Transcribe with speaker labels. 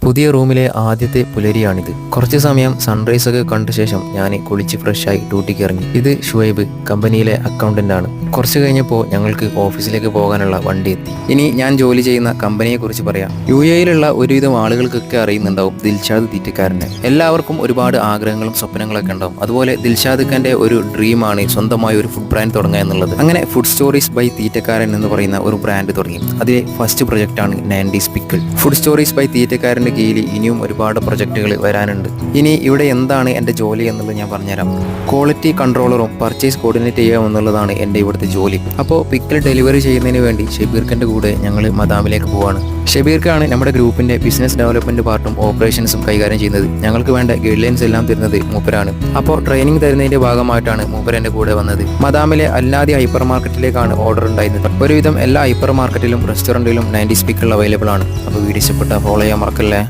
Speaker 1: പുതിയ റൂമിലെ ആദ്യത്തെ പുലരിയാണിത്. കുറച്ച് സമയം സൺറൈസ് ഒക്കെ കണ്ട ശേഷം ഞാൻ കുളിച്ച് ഫ്രഷായി ഡ്യൂട്ടിക്ക് ഇറങ്ങി. ഇത് ഷുഹൈബ്, കമ്പനിയിലെ അക്കൗണ്ടന്റ് ആണ്. കുറച്ച് കഴിഞ്ഞപ്പോൾ ഞങ്ങൾക്ക് ഓഫീസിലേക്ക് പോകാനുള്ള വണ്ടി എത്തി. ഇനി ഞാൻ ജോലി ചെയ്യുന്ന കമ്പനിയെ കുറിച്ച് പറയാം. UAE-യിലുള്ള ഒരുവിധം ആളുകൾക്കൊക്കെ അറിയുന്നുണ്ടാവും ദിൽഷാദ് തീറ്റക്കാരനെ. എല്ലാവർക്കും ഒരുപാട് ആഗ്രഹങ്ങളും സ്വപ്നങ്ങളൊക്കെ ഉണ്ടാവും. അതുപോലെ ദിൽഷാദ് ഖാന്റെ ഒരു ഡ്രീമാണ് സ്വന്തമായി ഒരു ഫുഡ് ബ്രാൻഡ് തുടങ്ങുക എന്നുള്ളത്. അങ്ങനെ ഫുഡ് സ്റ്റോറീസ് ബൈ തീറ്റക്കാരൻ എന്ന് പറയുന്ന ഒരു ബ്രാൻഡ് തുടങ്ങി. അതിലെ ഫസ്റ്റ് പ്രൊജക്റ്റാണ് 90s pickle. Food stories by തീറ്റക്കാരൻ്റെ കീഴിൽ ഇനിയും ഒരുപാട് പ്രൊജക്റ്റുകൾ വരാനുണ്ട്. ഇനി ഇവിടെ എന്താണ് എൻ്റെ ജോലി എന്നുള്ളത് ഞാൻ പറഞ്ഞുതരാം. ക്വാളിറ്റി കൺട്രോളറും പർച്ചേസ് കോർഡിനേറ്റ് ചെയ്യുക എന്നുള്ളതാണ് എൻ്റെ ഇവിടുത്തെ ജോലി. അപ്പോൾ പിക്കിൾ ഡെലിവറി ചെയ്യുന്നതിന് വേണ്ടി ഷബീർഖാൻ്റെ കൂടെ ഞങ്ങൾ മദാമിലേക്ക് പോവാണ്. ഷബീർഖാണ് നമ്മുടെ ഗ്രൂപ്പിൻ്റെ ബിസിനസ് ഡെവലപ്മെൻറ്റ് പാർട്ടും ഓപ്പറേഷൻസും കൈകാര്യം ചെയ്യുന്നത്. ഞങ്ങൾക്ക് വേണ്ട ഗൈഡ് ലൈൻസ് എല്ലാം തരുന്നത് മൂപ്പരാണ്. അപ്പോൾ ട്രെയിനിങ് തരുന്നതിൻ്റെ ഭാഗമായിട്ടാണ് മൂപ്പർ എൻ്റെ കൂടെ വന്നത്. മദാമിലെ അല്ലാതെ ഹൈപ്പർ മാർക്കറ്റിലേക്കാണ് ഓർഡർ ഉണ്ടായിരുന്നത്. ഒരുവിധം എല്ലാ ഹൈപ്പർ മാർക്കറ്റിലും റെസ്റ്റോറൻറ്റിലും 90s പിക്കിൾ അവൈലബിൾ ആണ്. അപ്പോൾ വീഡിയോ ഇഷ്ടപ്പെട്ടാൽ ഫോളോ ചെയ്യാൻ മറക്കല്ലേ.